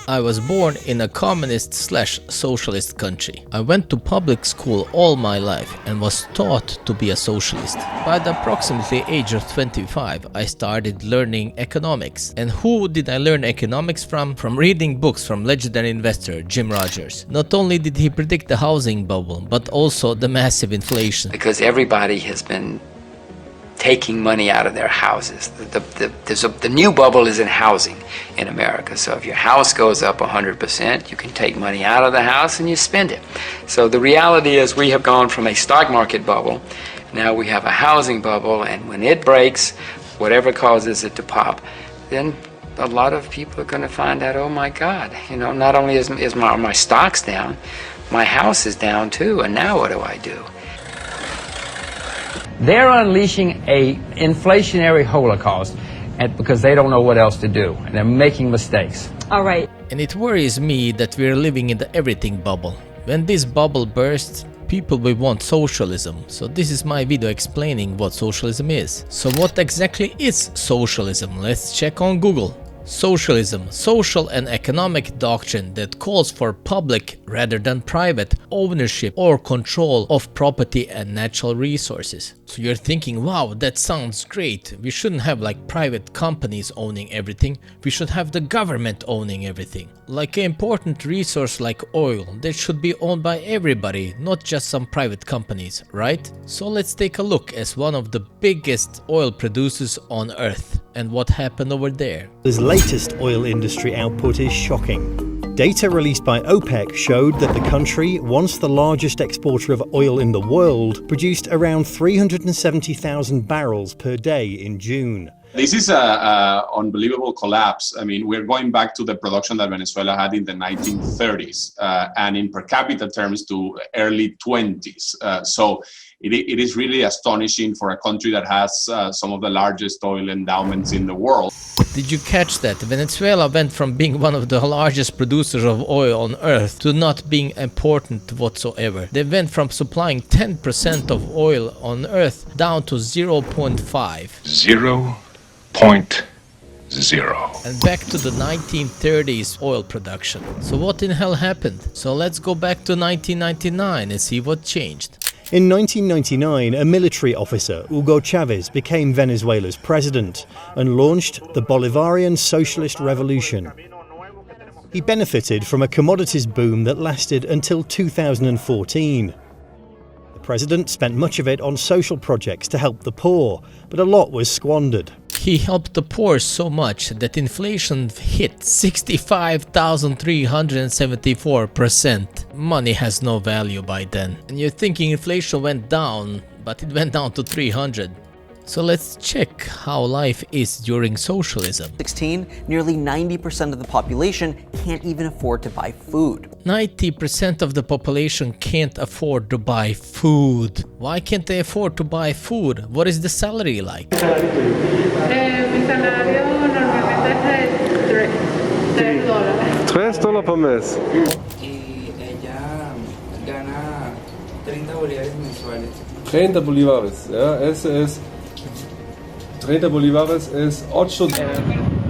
I was born in a communist/socialist country. I went to public school all my life and was taught to be a socialist. By the approximately age of 25, I started learning economics. And who did I learn economics from? From reading books from legendary investor Jim Rogers. Not only did he predict the housing bubble, but also the massive inflation. Because everybody has been taking money out of their houses. The new bubble is in housing in America. So if your house goes up 100%, you can take money out of the house and you spend it. So the reality is we have gone from a stock market bubble, now we have a housing bubble, and when it breaks, whatever causes it to pop, then a lot of people are going to find out, oh my God, you know, not only is my stocks down, my house is down too, and now what do I do? They're unleashing a inflationary holocaust because they don't know what else to do, and they're making mistakes. All right. And it worries me that we're living in the everything bubble. When this bubble bursts, people will want socialism. So this is my video explaining what socialism is. So what exactly is socialism? Let's check on Google. Socialism, social and economic doctrine that calls for public rather than private ownership or control of property and natural resources. So you're thinking, wow, that sounds great. We shouldn't have like private companies owning everything. We should have the government owning everything. Like an important resource like oil, that should be owned by everybody, not just some private companies, right? So let's take a look at one of the biggest oil producers on earth and what happened over there. This latest oil industry output is shocking. Data released by OPEC showed that the country, once the largest exporter of oil in the world, produced around 370,000 barrels per day in June. This is an unbelievable collapse. I mean, we're going back to the production that Venezuela had in the 1930s and in per capita terms to early 20s. So it is really astonishing for a country that has some of the largest oil endowments in the world. Did you catch that? Venezuela went from being one of the largest producers of oil on earth to not being important whatsoever. They went from supplying 10% of oil on earth down to 0.5. 0.0. And back to the 1930s oil production. So what in hell happened? So let's go back to 1999 and see what changed. In 1999, a military officer, Hugo Chavez, became Venezuela's president and launched the Bolivarian Socialist Revolution. He benefited from a commodities boom that lasted until 2014. The president spent much of it on social projects to help the poor, but a lot was squandered. He helped the poor so much that inflation hit 65,374%. Money has no value by then. And you're thinking inflation went down, but it went down to 300. So let's check how life is during socialism. 16, nearly 90% of the population can't even afford to buy food. 90% of the population can't afford to buy food. Why can't they afford to buy food? What is the salary like? Mi salario normalmente es $3. $3 per mes. Y ella gana 30 bolívares mensuales. 30 bolívares, ja, ese es 30 bolívares es 8.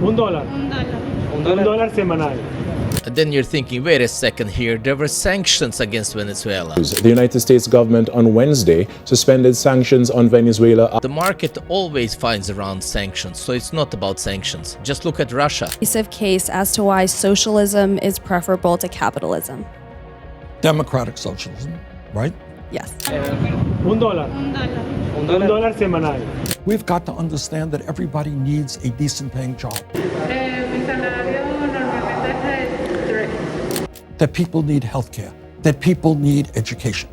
$1. $1 semanal. And then you're thinking, wait a second here, there were sanctions against Venezuela. The United States government on Wednesday suspended sanctions on Venezuela. The market always finds around sanctions, so it's not about sanctions. Just look at Russia. Persuasive case as to why socialism is preferable to capitalism. Democratic socialism, right? Yes. $1. $1 semanal. We've got to understand that everybody needs a decent paying job. Mi salario normalmente es $3. That people need healthcare, that people need education.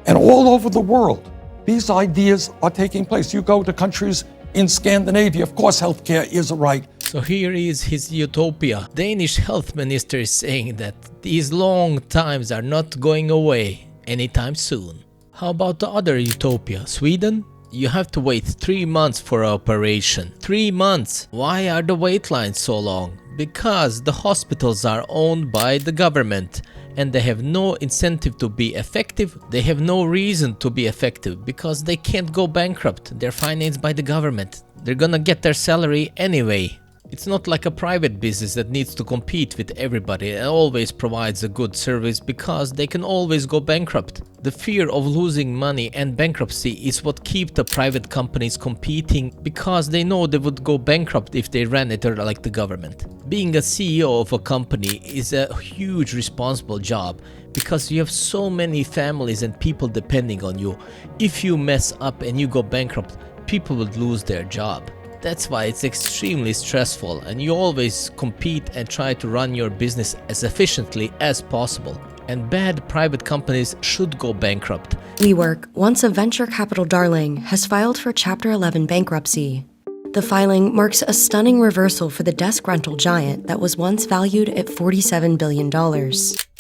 And all over the world, these ideas are taking place. You go to countries in Scandinavia, of course healthcare is a right. So here is his utopia. Danish health minister is saying that these long times are not going away anytime soon. How about the other utopia, Sweden? You have to wait 3 months for an operation. 3 months! Why are the wait lines so long? Because the hospitals are owned by the government and they have no incentive to be effective. They have no reason to be effective because they can't go bankrupt. They're financed by the government. They're gonna get their salary anyway. It's not like a private business that needs to compete with everybody and always provides a good service because they can always go bankrupt. The fear of losing money and bankruptcy is what keeps the private companies competing because they know they would go bankrupt if they ran it like the government. Being a CEO of a company is a huge responsible job because you have so many families and people depending on you. If you mess up and you go bankrupt, people would lose their job. That's why it's extremely stressful and you always compete and try to run your business as efficiently as possible. And bad private companies should go bankrupt. WeWork, once a venture capital darling, has filed for Chapter 11 bankruptcy. The filing marks a stunning reversal for the desk rental giant that was once valued at $47 billion.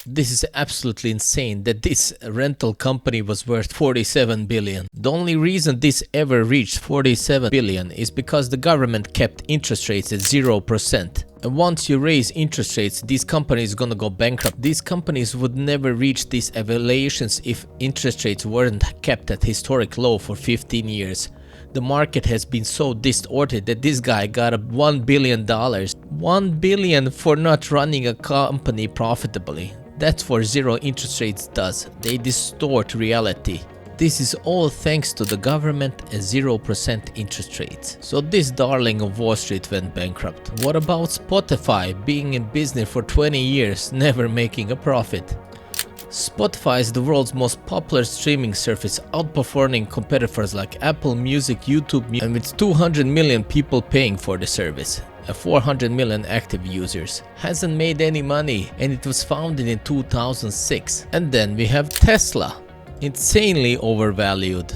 This is absolutely insane that this rental company was worth 47 billion. The only reason this ever reached 47 billion is because the government kept interest rates at 0%. And once you raise interest rates, these companies gonna go bankrupt. These companies would never reach these evaluations if interest rates weren't kept at historic low for 15 years. The market has been so distorted that this guy got a $1 billion. $1 billion for not running a company profitably. That's what zero interest rates does. They distort reality. This is all thanks to the government and 0% interest rates. So this darling of Wall Street went bankrupt. What about Spotify being in business for 20 years, never making a profit? Spotify is the world's most popular streaming service, outperforming competitors like Apple Music, YouTube, and with 200 million people paying for the service. 400 million active users. Hasn't made any money and it was founded in 2006. And then we have Tesla. Insanely overvalued.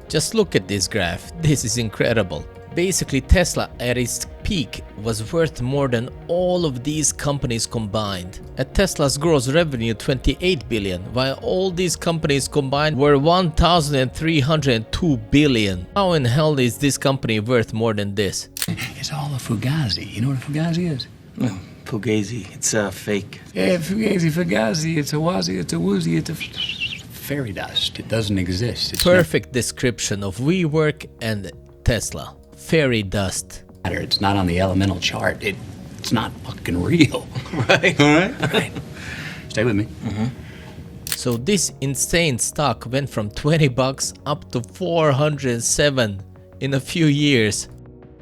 Just look at this graph. This is incredible. Basically, Tesla at its peak was worth more than all of these companies combined. At Tesla's gross revenue 28 billion, while all these companies combined were 1,302 billion. How in hell is this company worth more than this? It's all a fugazi. You know what a fugazi is? No, fugazi. It's a fake. Yeah, fugazi. It's a wazi, it's a woozy, it's a fairy dust. It doesn't exist. It's perfect description of WeWork and Tesla. Fairy dust. It's not on the elemental chart. It's not fucking real. Right? All right? All right. Stay with me. So this insane stock went from 20 bucks up to 407 in a few years.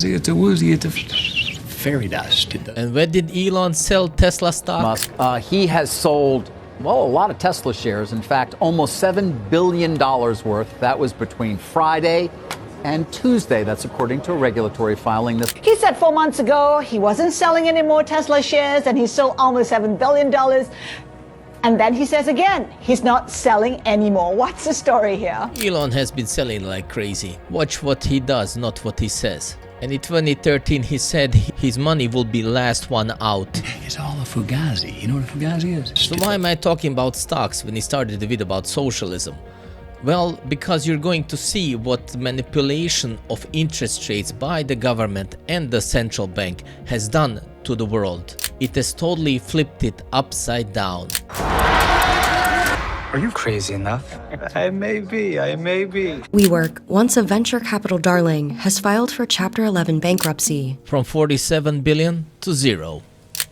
It's a woozy, it's a fairy dust. And when did Elon sell Tesla stock? Musk, he has sold, well, a lot of Tesla shares. In fact, almost $7 billion worth. That was between Friday and Tuesday. That's according to a regulatory filing. He said 4 months ago he wasn't selling any more Tesla shares and he sold almost $7 billion. And then he says again, he's not selling anymore. What's the story here? Elon has been selling like crazy. Watch what he does, not what he says. And in 2013 he said his money will be last one out. It's all a fugazi. You know what a fugazi is? So why am I talking about stocks when he started the video about socialism? Well, because you're going to see what manipulation of interest rates by the government and the central bank has done to the world. It has totally flipped it upside down. Are you crazy enough? I may be. WeWork, once a venture capital darling, has filed for Chapter 11 bankruptcy. From 47 billion to 0.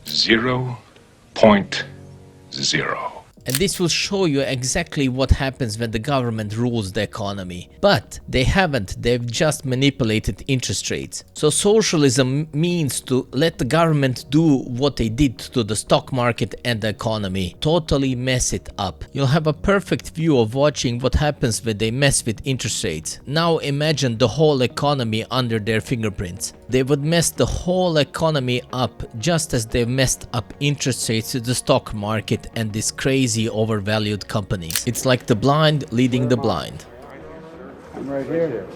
0.0. And this will show you exactly what happens when the government rules the economy. But they haven't, they've just manipulated interest rates. So socialism means to let the government do what they did to the stock market and the economy. Totally mess it up. You'll have a perfect view of watching what happens when they mess with interest rates. Now imagine the whole economy under their fingerprints. They would mess the whole economy up just as they've messed up interest rates to the stock market and this crazy overvalued companies. It's like the blind leading the blind. I'm right here.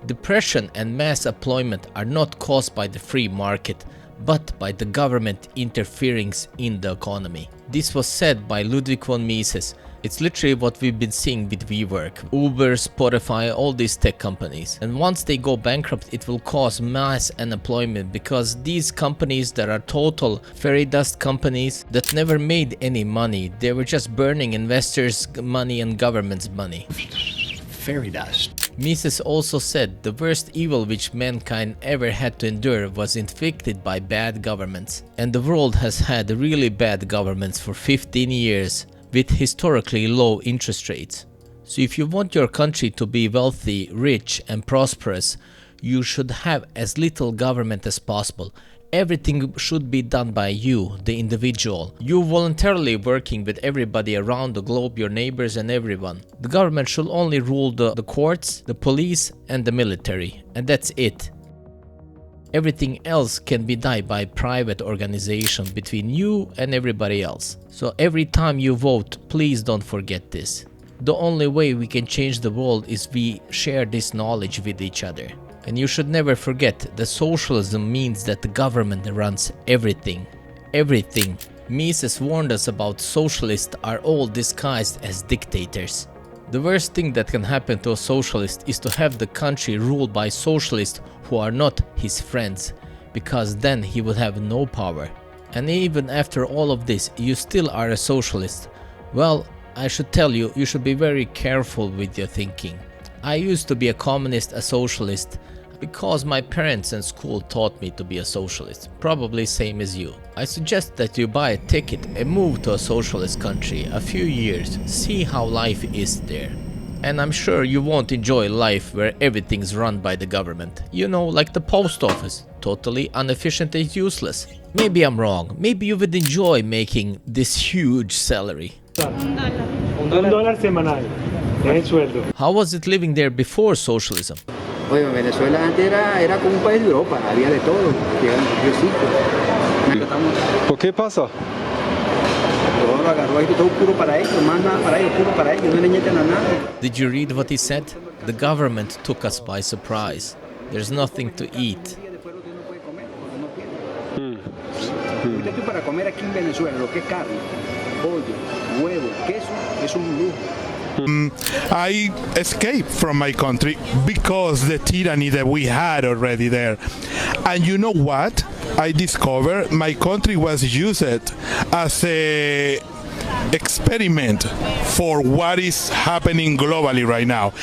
Depression and mass employment are not caused by the free market, but by the government interfering in the economy. This was said by Ludwig von Mises. It's literally what we've been seeing with WeWork, Uber, Spotify, all these tech companies. And once they go bankrupt, it will cause mass unemployment because these companies that are total fairy dust companies that never made any money, they were just burning investors' money and government's money. fairy dust. Mises also said the worst evil which mankind ever had to endure was inflicted by bad governments. And the world has had really bad governments for 15 years with historically low interest rates. So if you want your country to be wealthy, rich and prosperous, you should have as little government as possible. Everything should be done by you, the individual. You voluntarily working with everybody around the globe, your neighbors and everyone. The government should only rule the courts, the police and the military. And that's it. Everything else can be done by private organization between you and everybody else. So every time you vote, please don't forget this. The only way we can change the world is we share this knowledge with each other. And you should never forget that socialism means that the government runs everything. Everything. Mises warned us about socialists are all disguised as dictators. The worst thing that can happen to a socialist is to have the country ruled by socialists who are not his friends, because then he would have no power. And even after all of this, you still are a socialist. Well, I should tell you, you should be very careful with your thinking. I used to be a communist, a socialist, because my parents and school taught me to be a socialist, probably same as you. I suggest that you buy a ticket and move to a socialist country a few years, see how life is there. And I'm sure you won't enjoy life where everything's run by the government. You know, like the post office, totally inefficient and useless. Maybe I'm wrong, maybe you would enjoy making this huge salary. $1 semanal. How was it living there before socialism? Oye, Venezuela antes era como un país de Europa, había de todo, llegan los ricos. ¿Por qué pasa? Todo lo agarró ahí, todo puro para ellos, más nada para ellos, puro para ellos, no le inyectan a nadie. Did you read what he said? The government took us by surprise. There's nothing to eat. Ahorita tú para comer aquí en Venezuela, lo que es carne, pollo, huevo, queso, es un lujo. I escaped from my country because the tyranny that we had already there. And you know what? I discovered my country was used as a experiment for what is happening globally right now.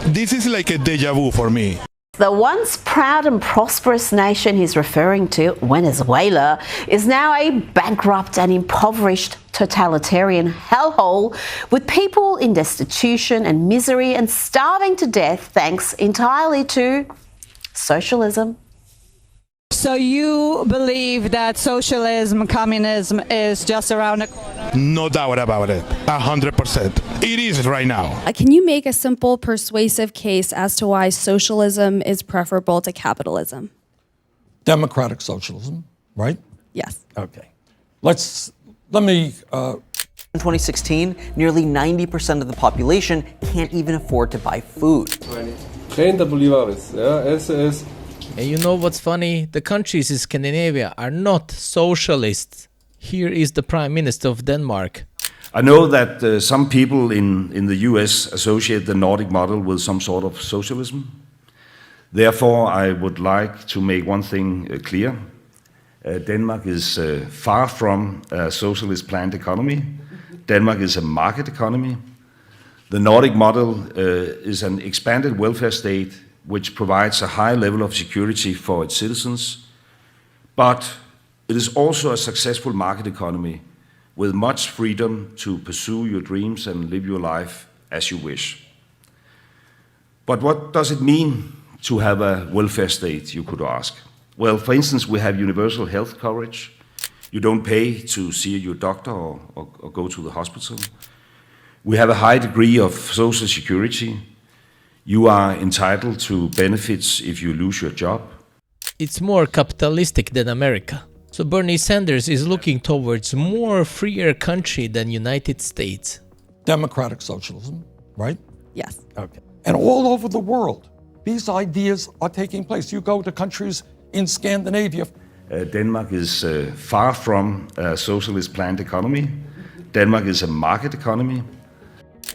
This is like a deja vu for me. The once proud and prosperous nation he's referring to, Venezuela, is now a bankrupt and impoverished totalitarian hellhole with people in destitution and misery and starving to death thanks entirely to socialism. So you believe that socialism, communism is just around the corner? No doubt about it. 100%. It is right now. Can you make a simple, persuasive case as to why socialism is preferable to capitalism? Democratic socialism, right? Yes. Okay. Let me... In 2016, nearly 90% of the population can't even afford to buy food. 30 bolívares, yeah, ese es... And you know what's funny? The countries in Scandinavia are not socialists. Here is the Prime Minister of Denmark. I know that some people in the US associate the Nordic model with some sort of socialism. Therefore, I would like to make one thing clear. Denmark is far from a socialist planned economy. Denmark is a market economy. The Nordic model is an expanded welfare state which provides a high level of security for its citizens, but it is also a successful market economy with much freedom to pursue your dreams and live your life as you wish. But what does it mean to have a welfare state, you could ask? Well, for instance, we have universal health coverage. You don't pay to see your doctor or go to the hospital. We have a high degree of social security. You are entitled to benefits if you lose your job. It's more capitalistic than America. So Bernie Sanders is looking towards more freer country than United States. Democratic socialism, right? Yes. Okay. And all over the world, these ideas are taking place. You go to countries in Scandinavia. Denmark is far from a socialist planned economy. Denmark is a market economy.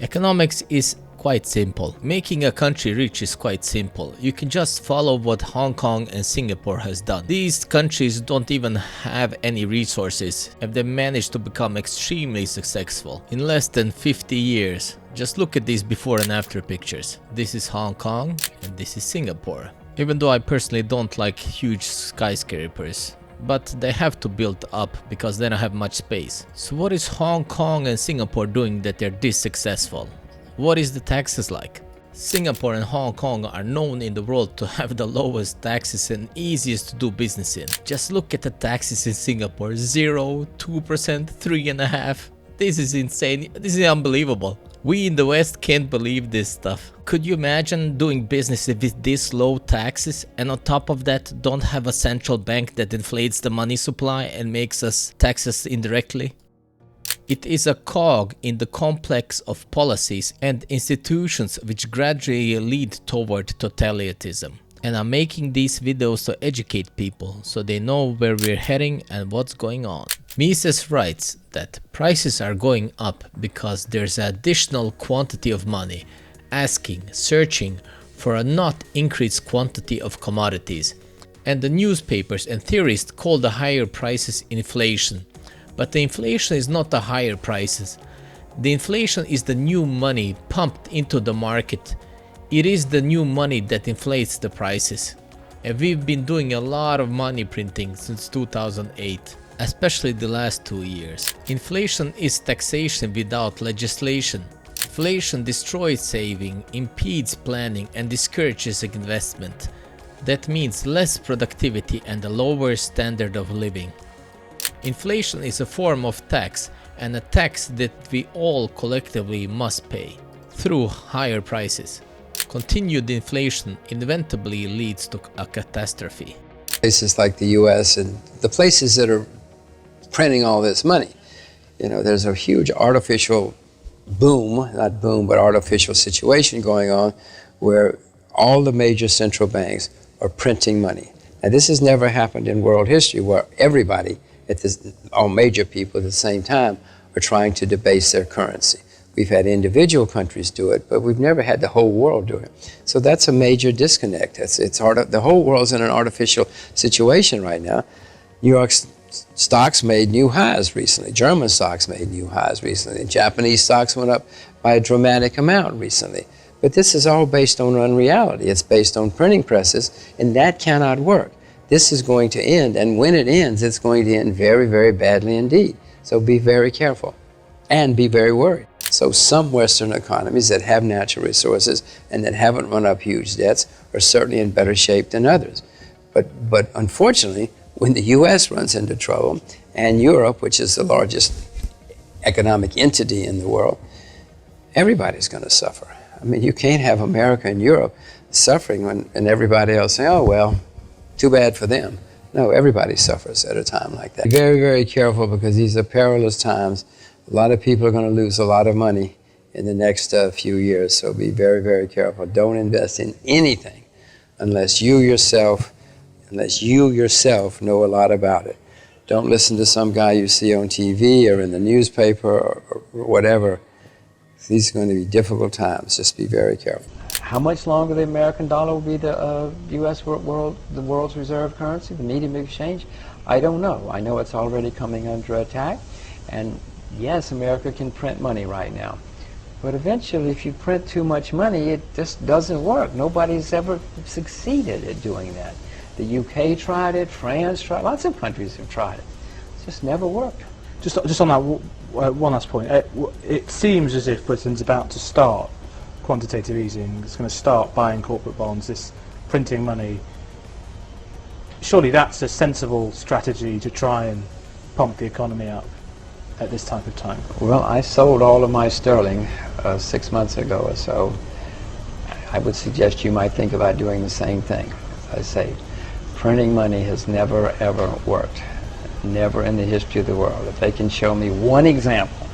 Economics is quite simple. Making a country rich is quite simple. You can just follow what Hong Kong and Singapore has done. These countries don't even have any resources and they managed to become extremely successful. In less than 50 years, Just look at these before and after pictures. This is Hong Kong and this is Singapore. Even though I personally don't like huge skyscrapers, but they have to build up because they don't have much space. So what is Hong Kong and Singapore doing that they're this successful? What is the taxes like? Singapore and Hong Kong are known in the world to have the lowest taxes and easiest to do business in. Just look at the taxes in Singapore: 0, 2%, 3.5%. This is insane. This is unbelievable. We in the West can't believe this stuff. Could you imagine doing business with this low taxes, and on top of that don't have a central bank that inflates the money supply and makes us tax us indirectly? It is a cog in the complex of policies and institutions which gradually lead toward totalitarianism. And I'm making these videos to educate people so they know where we're heading and what's going on. Mises writes that prices are going up because there's an additional quantity of money asking, searching for a not increased quantity of commodities. And the newspapers and theorists call the higher prices inflation. But the inflation is not the higher prices. The inflation is the new money pumped into the market. It is the new money that inflates the prices. And we've been doing a lot of money printing since 2008, especially the last 2 years. Inflation is taxation without legislation. Inflation destroys saving, impedes planning, and discourages investment. That means less productivity and a lower standard of living. Inflation is a form of tax, and a tax that we all collectively must pay through higher prices. Continued inflation inevitably leads to a catastrophe. Places like the US and the places that are printing all this money, you know, there's a huge artificial boom, not boom, but artificial situation going on where all the major central banks are printing money. Now, this has never happened in world history where everybody, all major people at the same time, are trying to debase their currency. We've had individual countries do it, but we've never had the whole world do it. So that's a major disconnect. It's hard. The whole world's in an artificial situation right now. New York's stocks made new highs recently. German stocks made new highs recently. Japanese stocks went up by a dramatic amount recently. But this is all based on unreality. It's based on printing presses, and that cannot work. This is going to end, and when it ends, it's going to end very, very badly indeed. So be very careful and be very worried. So some Western economies that have natural resources and that haven't run up huge debts are certainly in better shape than others. But unfortunately, when the US runs into trouble, and Europe, which is the largest economic entity in the world, everybody's going to suffer. I mean, you can't have America and Europe suffering and everybody else saying, oh, well, too bad for them. No, everybody suffers at a time like that. Be very, very careful because these are perilous times. A lot of people are going to lose a lot of money in the next few years, so be very, very careful. Don't invest in anything unless you yourself know a lot about it. Don't listen to some guy you see on TV or in the newspaper or whatever. These are going to be difficult times. Just be very careful. How much longer the American dollar will be the U.S. world's reserve currency, the medium of exchange? I don't know. I know it's already coming under attack, and yes, America can print money right now. But eventually, if you print too much money, it just doesn't work. Nobody's ever succeeded at doing that. The UK tried it, France tried it, lots of countries have tried it. It's just never worked. Just on that one last point, it seems as if Britain's about to start quantitative easing. It's going to start buying corporate bonds, this printing money. Surely that's a sensible strategy to try and pump the economy up at this type of time. Well, I sold all of my sterling 6 months ago or so. I would suggest you might think about doing the same thing. As I say, printing money has never ever worked. Never in the history of the world. If they can show me one example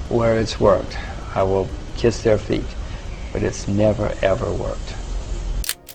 where it's worked, I will kiss their feet. But it's never ever worked.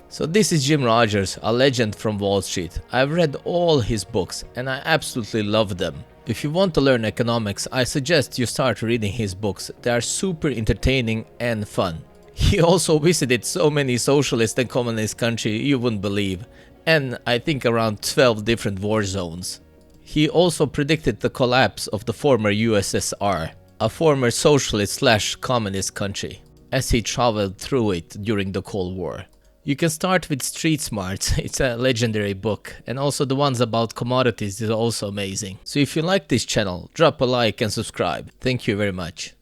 So this is Jim Rogers, a legend from Wall Street. I've read all his books and I absolutely love them. If you want to learn economics, I suggest you start reading his books. They are super entertaining and fun. He also visited so many socialist and communist countries you wouldn't believe, and I think around 12 different war zones. He also predicted the collapse of the former USSR. a former socialist/communist country, as he traveled through it during the Cold War. You can start with Street Smarts, it's a legendary book, and also the ones about commodities is also amazing. So if you like this channel, drop a like and subscribe. Thank you very much.